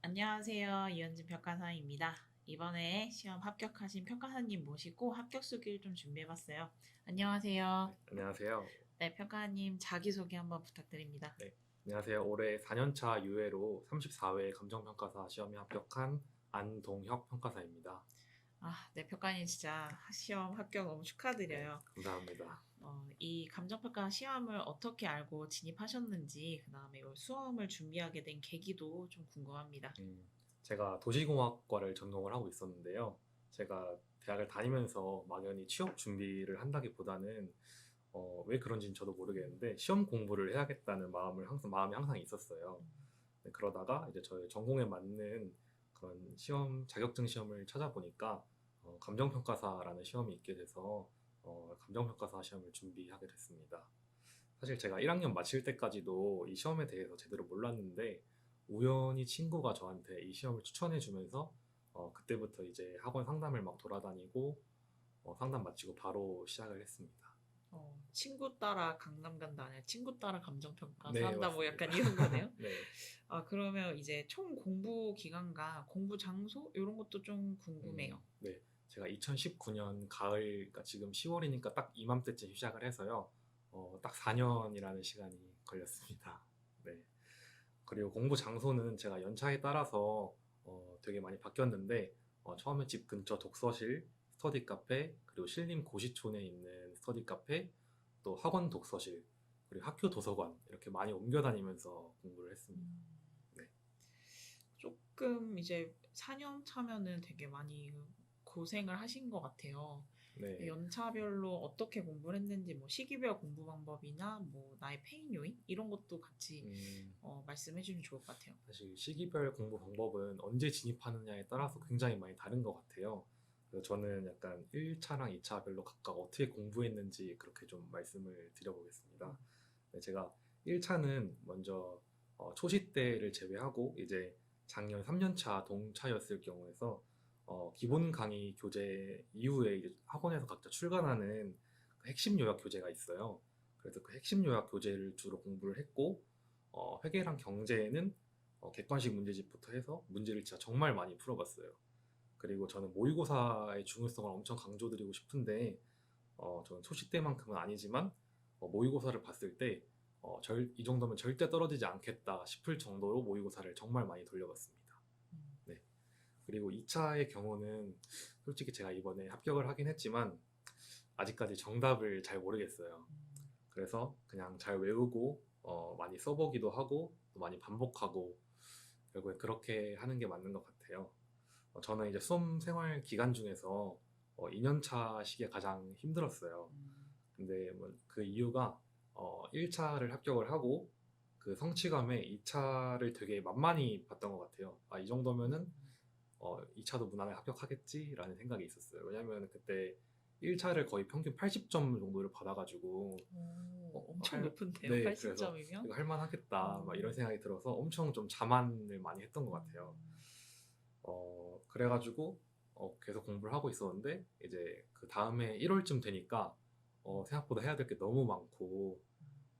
안녕하세요. 이현진 평가사입니다. 이번에 시험 합격하신 평가사님 모시고 합격 수기를 좀 준비해봤어요. 안녕하세요. 안녕하세요. 네, 평가사님 자기소개 한번 부탁드립니다. 네, 안녕하세요. 올해 4년차 유예로 34회 감정평가사 시험에 합격한 안동혁 평가사입니다. 네, 평가님 진짜 시험 합격 너무 네, 축하드려요. 감사합니다. 이 감정평가 시험을 어떻게 알고 진입하셨는지, 그 다음에 이 수험을 준비하게 된 계기도 좀 궁금합니다. 음, 제가 도시공학과를 전공을 하고 있었는데요. 제가 대학을 다니면서 막연히 취업 준비를 한다기보다는 왜 그런지는 저도 모르겠는데 시험 공부를 해야겠다는 마음이 항상 있었어요. 네, 그러다가 이제 저의 전공에 맞는 그런 시험, 자격증 시험을 찾아보니까 감정평가사라는 시험이 있게 돼서 감정평가사 시험을 준비하게 됐습니다. 사실 제가 1학년 마칠 때까지도 이 시험에 대해서 제대로 몰랐는데 우연히 친구가 저한테 이 시험을 추천해 주면서 그때부터 이제 학원 상담을 막 돌아다니고 상담 마치고 바로 시작을 했습니다. 친구 따라 강남 간다 아니라 친구 따라 감정평가 네, 산다 뭐 약간 맞습니다. 이런 거네요. 네. 그러면 이제 총 공부 기간과 공부 장소 이런 것도 좀 궁금해요. 네. 제가 2019년 가을, 그러니까 지금 10월이니까 딱 이맘때쯤 시작을 해서요. 딱 4년이라는 시간이 걸렸습니다. 네. 그리고 공부 장소는 제가 연차에 따라서 되게 많이 바뀌었는데, 처음에 집 근처 독서실, 스터디 카페, 그리고 신림 고시촌에 있는 스터디 카페, 또 학원 독서실, 그리고 학교 도서관, 이렇게 많이 옮겨 다니면서 공부를 했습니다. 음, 네. 조금 이제 4년 차면은 되게 많이 고생을 하신 것 같아요. 네. 연차별로 어떻게 공부를 했는지 뭐 시기별 공부 방법이나 뭐 나의 페인 요인 이런 것도 같이 음, 말씀해 주면 좋을 것 같아요. 사실 시기별 공부 방법은 언제 진입하느냐에 따라서 굉장히 많이 다른 것 같아요. 그래서 저는 약간 1차랑 2차별로 각각 어떻게 공부했는지 그렇게 좀 말씀을 드려보겠습니다. 네, 제가 1차는 먼저 초시 때를 제외하고 이제 작년 3년차 동차였을 경우에서 기본 강의 교재 이후에 이제 학원에서 각자 출간하는 그 핵심 요약 교재가 있어요. 그래서 그 핵심 요약 교재를 주로 공부를 했고 회계랑 경제에는 객관식 문제집부터 해서 문제를 진짜 정말 많이 풀어봤어요. 그리고 저는 모의고사의 중요성을 엄청 강조드리고 싶은데 저는 소시 때만큼은 아니지만 모의고사를 봤을 때 이 정도면 절대 떨어지지 않겠다 싶을 정도로 모의고사를 정말 많이 돌려봤습니다. 음, 네. 그리고 2차의 경우는 솔직히 제가 이번에 합격을 하긴 했지만 아직까지 정답을 잘 모르겠어요. 음, 그래서 그냥 잘 외우고 많이 써보기도 하고 또 많이 반복하고 결국에 그렇게 하는 게 맞는 것 같아요. 저는 이제 수험 생활 기간 중에서 2년차 시기가 가장 힘들었어요. 음, 근데 뭐그 이유가 1차를 합격을 하고 그 성취감에 2차를 되게 만만히 봤던 것 같아요. 아, 이 정도면은 2차도 무난하게 합격하겠지라는 생각이 있었어요. 왜냐면 그때 1차를 거의 평균 80점 정도를 받아가지고 엄청 높은데요, 네, 그래서 80점이면? 이거 할만하겠다 막 이런 생각이 들어서 엄청 좀 자만을 많이 했던 것 같아요. 그래가지고 계속 공부를 하고 있었는데 이제 그 다음에 1월쯤 되니까 생각보다 해야 될 게 너무 많고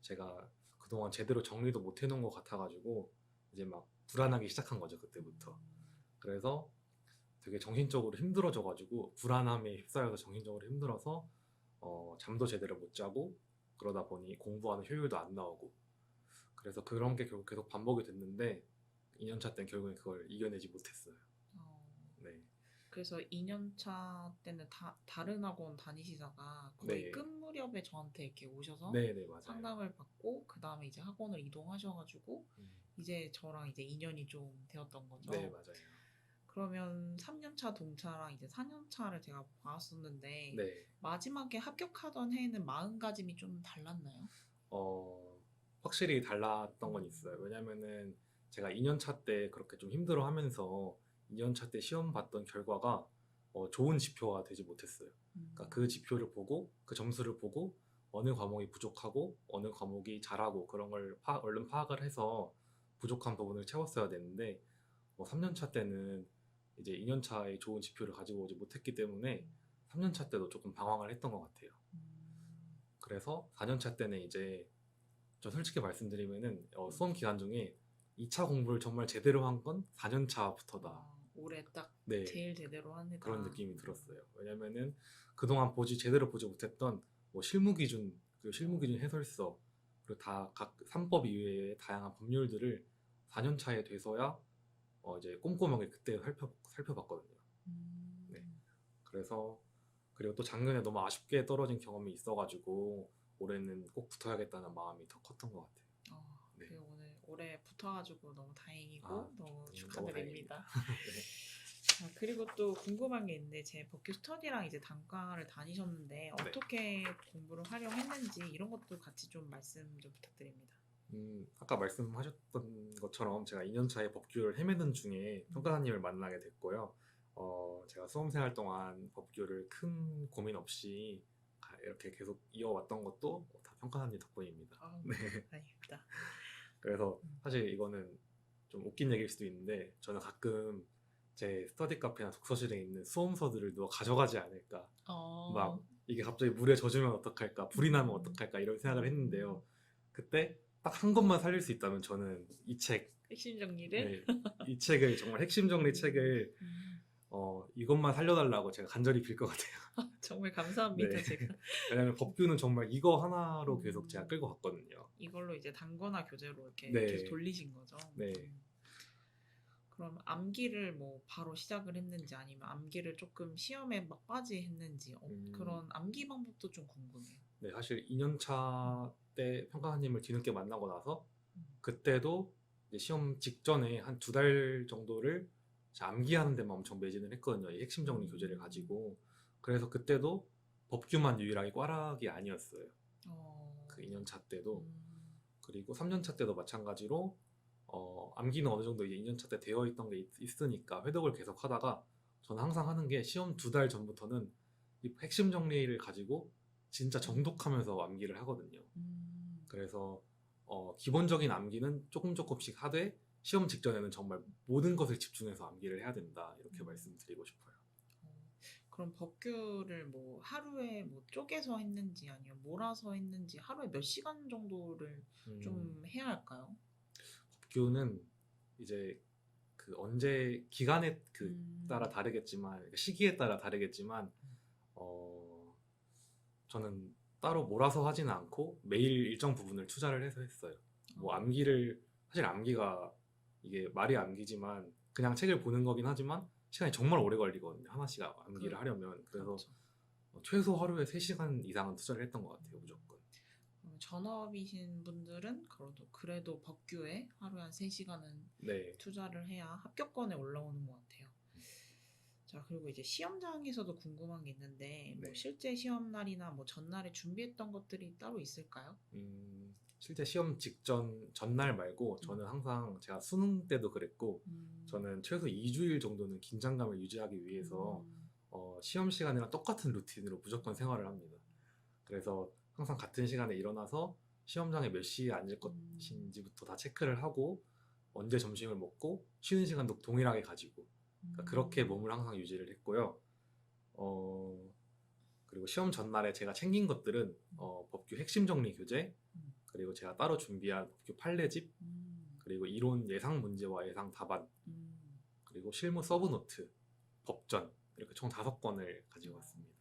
제가 그동안 제대로 정리도 못 해놓은 것 같아가지고 이제 막 불안하기 시작한 거죠, 그때부터. 그래서 되게 정신적으로 힘들어져가지고 불안함에 휩싸여서 정신적으로 힘들어서 잠도 제대로 못 자고 그러다 보니 공부하는 효율도 안 나오고 그래서 그런 게 결국 계속 반복이 됐는데 2년차 때는 결국엔 그걸 이겨내지 못했어요. 어, 네. 그래서 2년차 때는 다른 학원 다니시다가 거의 네. 끝 무렵에 저한테 이렇게 오셔서 네네, 맞아요. 상담을 받고 그 다음에 이제 학원을 이동하셔가지고 음, 이제 저랑 이제 인연이 좀 되었던 네, 거죠. 맞아요. 그러면 3년차 동차랑 이제 4년차를 제가 봤었는데 네. 마지막에 합격하던 해에는 마음가짐이 좀 달랐나요? 어, 확실히 달랐던 건 있어요. 왜냐면은 제가 2년차 때 그렇게 좀 힘들어 하면서 2년차 때 시험 봤던 결과가 좋은 지표가 되지 못했어요. 그러니까 그 음, 지표를 보고 그 점수를 보고 어느 과목이 부족하고 어느 과목이 잘하고 그런 걸 얼른 파악을 해서 부족한 부분을 채웠어야 되는데 3년차 때는 이제 2년차의 좋은 지표를 가지고 오지 못했기 때문에 3년차 때도 조금 방황을 했던 것 같아요. 음, 그래서 4년차 때는 이제 저 솔직히 말씀드리면은 수험 기간 중에 2차 공부를 정말 제대로 한 건 4년 차부터다. 올해 딱 네, 제일 제대로 하는 그런 느낌이 들었어요. 왜냐면은 그동안 제대로 보지 못했던 뭐 실무기준, 그리고 실무기준 해설서, 그리고 다 각 3법 이외의 다양한 법률들을 4년 차에 돼서야 이제 꼼꼼하게 그때 살펴봤거든요. 네. 그래서 그리고 또 작년에 너무 아쉽게 떨어진 경험이 있어가지고 올해는 꼭 붙어야겠다는 마음이 더 컸던 것 같아요. 네. 그리고 올해 붙어가지고 너무 다행이고 너무 너무 축하드립니다. 네. 자, 그리고 또 궁금한 게 있는데 제 법규 스터디랑 이제 단과를 다니셨는데 어떻게 공부를 활용했는지 이런 것도 같이 좀 말씀 좀 부탁드립니다. 아까 말씀하셨던 것처럼 제가 2년 차에 법규를 헤매는 중에 평가사님을 만나게 됐고요. 제가 수험생활 동안 법규를 큰 고민 없이 이렇게 계속 이어왔던 것도 다 평가사님 덕분입니다. 네. 다행입니다. 그래서 사실 이거는 좀 웃긴 얘기일 수도 있는데 저는 가끔 제 스터디 카페나 독서실에 있는 수험서들을 누가 가져가지 않을까, 막 이게 갑자기 물에 젖으면 어떡할까, 불이 나면 어떡할까 이런 생각을 했는데요. 그때 딱 한 권만 살릴 수 있다면 저는 이 책, 핵심 정리를 이 책을 정말 핵심 정리 책을 이것만 살려달라고 제가 간절히 빌 것 같아요. 정말 감사합니다. 네. 제가 왜냐면 법규는 정말 이거 하나로 계속 제가 끌고 갔거든요. 이걸로 이제 단거나 교재로 이렇게 네. 계속 돌리신 거죠. 네. 그럼 암기를 뭐 바로 시작을 했는지 아니면 암기를 조금 시험에 막 빠지했는지 그런 암기 방법도 좀 궁금해요. 네, 사실 2년 차 때 평가사님을 뒤늦게 만나고 나서 그때도 이제 시험 직전에 한 2달 정도를 암기하는 데만 엄청 매진을 했거든요. 이 핵심 정리 교재를 가지고. 그래서 그때도 법규만 유일하게 꽈락이 아니었어요. 그 2년 차 때도. 그리고 3년 차 때도 마찬가지로 암기는 어느 정도 이제 2년 차 때 되어 있던 게 있으니까 회독을 계속 하다가 저는 항상 하는 게 시험 2달 전부터는 이 핵심 정리를 가지고 진짜 정독하면서 암기를 하거든요. 그래서 기본적인 암기는 조금씩 하되 시험 직전에는 정말 모든 것을 집중해서 암기를 해야 된다 이렇게 말씀드리고 싶어요. 그럼 법규를 뭐 하루에 뭐 쪼개서 했는지 아니면 몰아서 했는지 하루에 몇 시간 정도를 좀 해야 할까요? 법규는 이제 그 언제 기간에 따라 다르겠지만 시기에 따라 다르겠지만 저는 따로 몰아서 하지는 않고 매일 일정 부분을 투자를 해서 했어요. 뭐 암기를 사실 암기가 이게 말이 암기지만 그냥 책을 보는 거긴 하지만 시간이 정말 오래 걸리거든요. 하나씩 암기를 하려면. 그래서 최소 하루에 3시간 이상은 투자를 했던 것 같아요. 무조건. 전업이신 분들은 그래도 법규에 하루에 한 3시간은 네. 투자를 해야 합격권에 올라오는 것 같아요. 자, 그리고 이제 시험장에서도 궁금한 게 있는데 뭐 실제 시험 날이나 뭐 전날에 준비했던 것들이 따로 있을까요? 실제 시험 전날 말고 저는 항상 제가 수능 때도 그랬고 저는 최소 2주일 정도는 긴장감을 유지하기 위해서 시험 시간이랑 똑같은 루틴으로 무조건 생활을 합니다. 그래서 항상 같은 시간에 일어나서 시험장에 몇 시에 앉을 것인지부터 다 체크를 하고 언제 점심을 먹고 쉬는 시간도 동일하게 가지고 그러니까 그렇게 몸을 항상 유지를 했고요. 그리고 시험 전날에 제가 챙긴 것들은 법규 핵심 정리 교재, 그리고 제가 따로 준비한 법규 판례집, 그리고 이론 예상 문제와 예상 답안, 그리고 실무 서브노트, 법전 이렇게 총 5권을 가지고 왔습니다.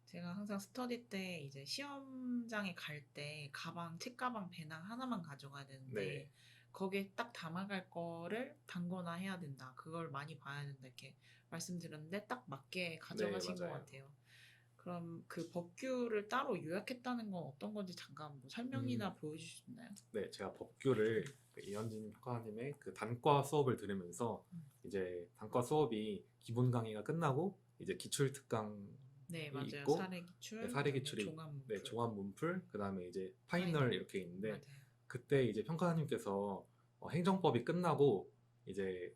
제가 항상 스터디 때 이제 시험장에 갈 때 책 가방, 배낭 하나만 가져가야 되는데 거기에 딱 담아갈 거를 단거나 해야 된다. 그걸 많이 봐야 된다. 이렇게 말씀드렸는데 딱 맞게 가져가신 것 같아요. 그럼 그 법규를 따로 요약했다는 건 어떤 건지 잠깐 뭐 설명이나 보여주실 수 있나요? 네, 제가 법규를 이현진 평가님의 그 단과 수업을 들으면서 이제 단과 수업이 기본 강의가 끝나고 이제 기출 특강 맞아요. 있고 사례 기출이 종합 문풀, 그다음에 이제 파이널 이렇게 있는데 맞아요. 그때 이제 평가사님께서 행정법이 끝나고 이제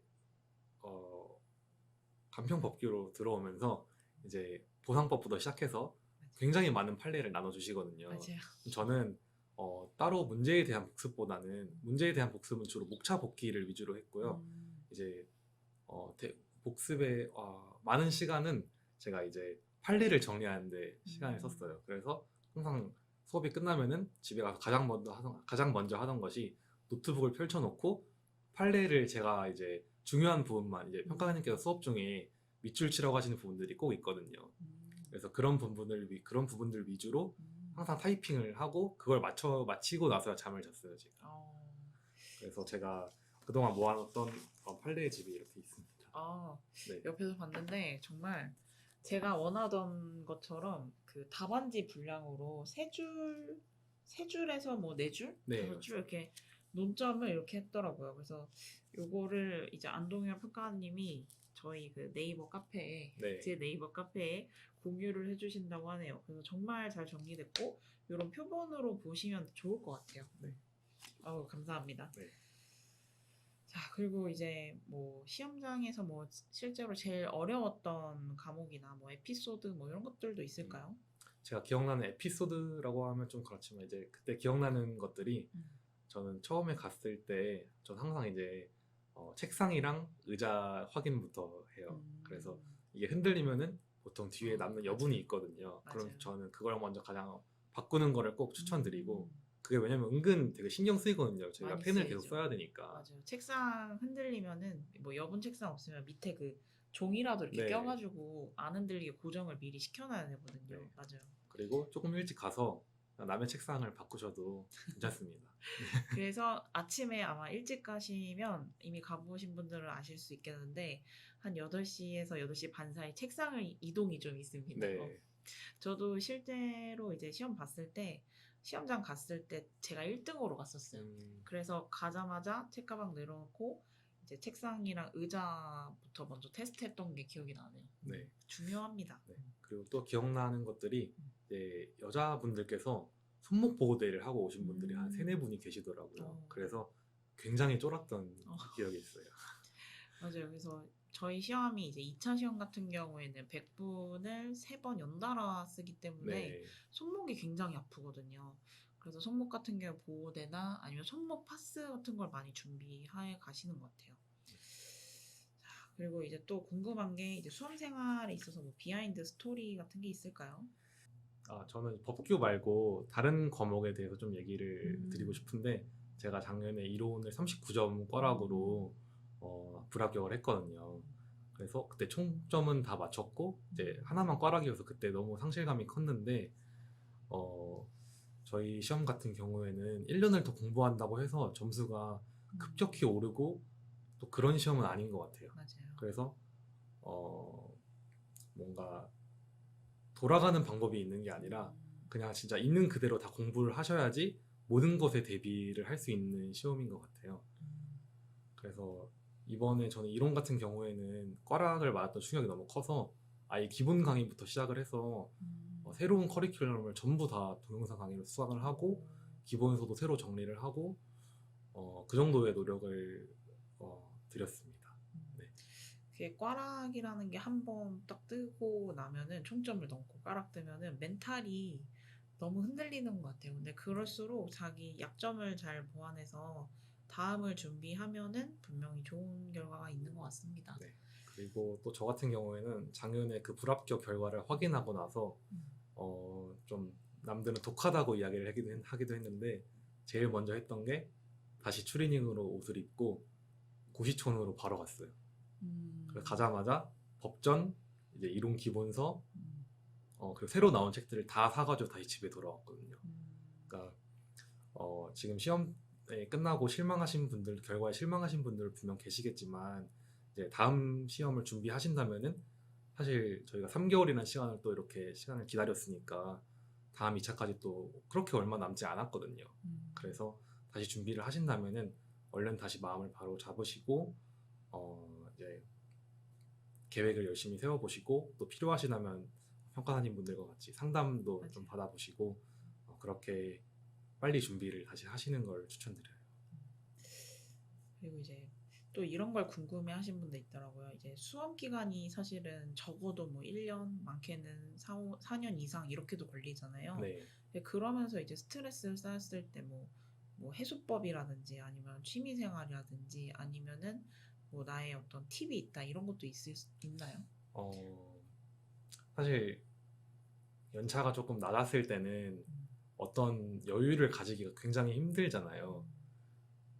간편법규로 들어오면서 이제 보상법부터 시작해서 굉장히 많은 판례를 나눠주시거든요. 맞아요. 저는 따로 문제에 대한 복습보다는 문제에 대한 복습은 주로 목차 복기를 위주로 했고요. 이제 복습에 많은 시간은 제가 이제 판례를 정리하는데 시간을 썼어요. 그래서 항상 수업이 끝나면은 집에 가서 가장 먼저 하던 것이 노트북을 펼쳐놓고 판례를 제가 이제 중요한 부분만 이제 평가관님께서 수업 중에 밑줄 치라고 하시는 부분들이 꼭 있거든요. 그래서 그런 부분들 위주로 항상 타이핑을 하고 그걸 마치고 나서야 잠을 잤어요, 제가. 그래서 제가 그동안 모아놓던 판례의 집이 이렇게 있습니다. 네. 옆에서 봤는데 정말 제가 원하던 것처럼 그 답안지 분량으로 세 줄에서 뭐 네 줄, 네, 다섯 줄 이렇게 논점을 이렇게 했더라고요. 그래서 요거를 이제 안동현 평가님이 저희 그 네이버 카페에 네. 제 네이버 카페에 공유를 해주신다고 하네요. 그래서 정말 잘 정리됐고 이런 표본으로 보시면 좋을 것 같아요. 네. 감사합니다. 네. 자, 그리고 이제 뭐 시험장에서 뭐 실제로 제일 어려웠던 과목이나 뭐 에피소드 뭐 이런 것들도 있을까요? 제가 기억나는 에피소드라고 하면 좀 그렇지만 이제 그때 기억나는 것들이 저는 처음에 갔을 때 전 항상 이제 책상이랑 의자 확인부터 해요. 그래서 이게 흔들리면은 보통 뒤에 남는 여분이 있거든요. 그럼 맞아요. 저는 그걸 먼저 가장 바꾸는 거를 꼭 추천드리고 그게 왜냐면 은근 되게 신경 쓰이거든요. 저희가 많이 펜을 쓰이죠. 계속 써야 되니까. 맞아요. 책상 흔들리면은 뭐 여분 책상 없으면 밑에 그 종이라도 이렇게 네. 껴가지고 안 흔들리게 고정을 미리 시켜놔야 되거든요. 네. 맞아요. 그리고 조금 일찍 가서 남의 책상을 바꾸셔도 괜찮습니다. 그래서 아침에 아마 일찍 가시면 이미 가보신 분들은 아실 수 있겠는데 한 8시에서 8시 반 사이 책상을 이동이 좀 있습니다. 네. 저도 실제로 이제 시험 봤을 때 시험장 갔을 때 제가 1등으로 갔었어요. 그래서 가자마자 책가방 내려놓고 이제 책상이랑 의자부터 먼저 테스트했던 게 기억이 나네요. 네. 중요합니다. 네. 그리고 또 기억나는 것들이 이제 여자분들께서 손목 보호대를 하고 오신 분들이 한 3-4분이 계시더라고요. 그래서 굉장히 쫄았던 기억이 있어요. 맞아요. 그래서 저희 시험이 이제 2차 시험 같은 경우에는 100분을 3번 연달아 쓰기 때문에 네. 손목이 굉장히 아프거든요. 그래서 손목 같은 경우 보호대나 아니면 손목 파스 같은 걸 많이 준비해 가시는 것 같아요. 자, 그리고 이제 또 궁금한 게 이제 수험 생활에 있어서 뭐 비하인드 스토리 같은 게 있을까요? 저는 법규 말고 다른 과목에 대해서 좀 얘기를 드리고 싶은데 제가 작년에 이론을 39점 과락으로 불합격을 했거든요. 그래서 그때 총점은 다 맞췄고 이제 하나만 과락이어서 그때 너무 상실감이 컸는데 저희 시험 같은 경우에는 1년을 더 공부한다고 해서 점수가 급격히 오르고 또 그런 시험은 아닌 것 같아요. 맞아요. 그래서 뭔가 돌아가는 방법이 있는 게 아니라 그냥 진짜 있는 그대로 다 공부를 하셔야지 모든 것에 대비를 할 수 있는 시험인 것 같아요. 그래서 이번에 저는 이론 같은 경우에는 과락을 맞았던 충격이 너무 커서 아예 기본 강의부터 시작을 해서 새로운 커리큘럼을 전부 다 동영상 강의로 수강을 하고 기본서도 새로 정리를 하고 그 정도의 노력을 드렸습니다. 그게 꽈락이라는 게 한 번 딱 뜨고 나면은 총점을 넘고 꽈락 뜨면은 멘탈이 너무 흔들리는 것 같아요. 근데 그럴수록 자기 약점을 잘 보완해서 다음을 준비하면은 분명히 좋은 결과가 있는 것 같습니다. 네. 그리고 또 저 같은 경우에는 작년에 그 불합격 결과를 확인하고 나서 좀 남들은 독하다고 이야기를 하기도 했는데 제일 먼저 했던 게 다시 추리닝으로 옷을 입고 고시촌으로 바로 갔어요. 그래서 가자마자 법전, 이제 이론 기본서, 그리고 새로 나온 책들을 다 사가지고 다시 집에 돌아왔거든요. 그러니까 지금 시험에 끝나고 결과에 실망하신 분들 분명 계시겠지만 이제 다음 시험을 준비하신다면은 사실 저희가 3개월이나 시간을 또 이렇게 시간을 기다렸으니까 다음 2차까지 또 그렇게 얼마 남지 않았거든요. 그래서 다시 준비를 하신다면은 얼른 다시 마음을 바로 잡으시고 이제 계획을 열심히 세워보시고 또 필요하시다면 평가사님 분들과 같이 상담도 맞아요. 좀 받아보시고 그렇게 빨리 준비를 다시 하시는 걸 추천드려요. 그리고 이제 또 이런 걸 궁금해 하신 분도 있더라고요. 이제 수험 기간이 사실은 적어도 뭐 1년, 많게는 4년 이상 이렇게도 걸리잖아요. 네. 근데 그러면서 이제 스트레스를 쌓았을 때 뭐 해소법이라든지 아니면 취미 생활이라든지 아니면은 뭐 나의 어떤 팁이 있다 이런 것도 있나요? 사실 연차가 조금 낮았을 때는 어떤 여유를 가지기가 굉장히 힘들잖아요.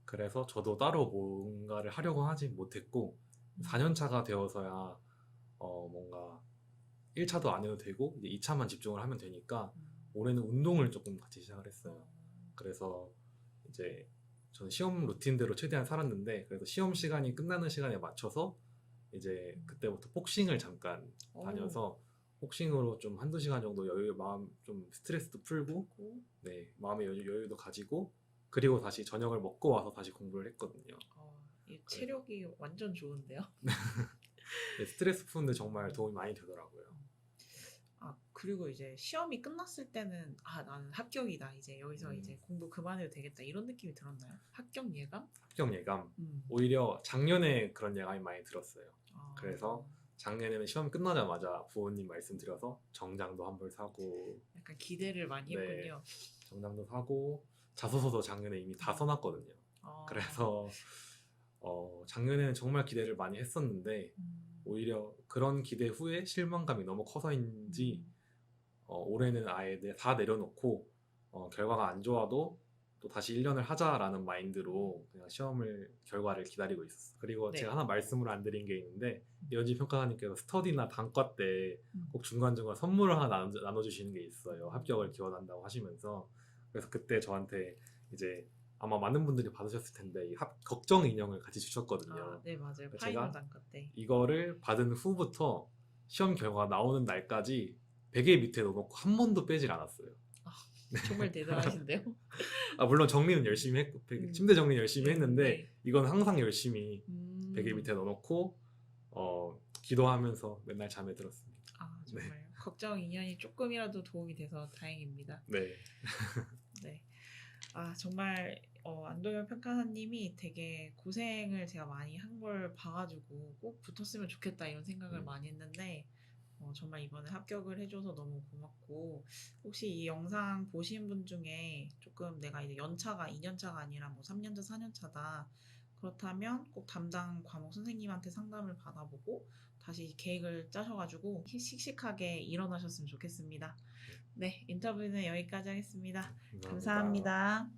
그래서 저도 따로 뭔가를 하려고 하지 못했고 4년 차가 되어서야 뭔가 1차도 안 해도 되고 이제 2차만 집중을 하면 되니까 올해는 운동을 조금 같이 시작을 했어요. 그래서 이제 저는 시험 루틴대로 최대한 살았는데 그래서 시험 시간이 끝나는 시간에 맞춰서 이제 그때부터 복싱을 잠깐 다녀서 복싱으로 좀 한두 시간 정도 마음 좀 스트레스도 풀고 네, 마음의 여유도 가지고 그리고 다시 저녁을 먹고 와서 다시 공부를 했거든요. 이 체력이 완전 좋은데요? 네, 스트레스 푸는데 정말 도움이 많이 되더라고요. 그리고 이제 시험이 끝났을 때는 나는 합격이다. 이제 여기서 이제 공부 그만해도 되겠다. 이런 느낌이 들었나요? 합격 예감? 합격 예감. 오히려 작년에 그런 예감이 많이 들었어요. 그래서 작년에는 시험 끝나자마자 부모님 말씀드려서 정장도 한 벌 사고 약간 기대를 많이 네, 했군요. 정장도 사고 자소서도 작년에 이미 다 써놨거든요. 그래서 작년에는 정말 기대를 많이 했었는데 오히려 그런 기대 후에 실망감이 너무 커서인지 올해는 아예 다 내려놓고 결과가 안 좋아도 또 다시 1년을 하자라는 마인드로 그냥 결과를 기다리고 있었어요. 그리고 네. 제가 하나 말씀을 안 드린 게 있는데 연지 평가사님께서 스터디나 단과 때 꼭 중간중간 선물을 하나 나눠주시는 게 있어요. 합격을 기원한다고 하시면서. 그래서 그때 저한테 이제 아마 많은 분들이 받으셨을 텐데 이 걱정 인형을 같이 주셨거든요. 네, 맞아요. 제가 파이널 단과 때. 이거를 받은 후부터 시험 결과 나오는 날까지 베개 밑에 넣어놓고 한 번도 빼질 않았어요. 정말 대단하신데요? 물론 정리는 열심히 했고 침대 정리는 열심히 했는데 네. 이건 항상 열심히 베개 밑에 넣어놓고 기도하면서 맨날 잠에 들었습니다. 정말 네. 걱정 인연이 조금이라도 도움이 돼서 다행입니다. 네. 네. 정말 안도현 평가사님이 되게 고생을 제가 많이 한 걸 봐가지고 꼭 붙었으면 좋겠다 이런 생각을 많이 했는데 정말 이번에 합격을 해줘서 너무 고맙고 혹시 이 영상 보신 분 중에 조금 내가 이제 연차가 2년차가 아니라 뭐 3년차 4년차다 그렇다면 꼭 담당 과목 선생님한테 상담을 받아보고 다시 계획을 짜셔가지고 씩씩하게 일어나셨으면 좋겠습니다. 네, 인터뷰는 여기까지 하겠습니다. 감사합니다.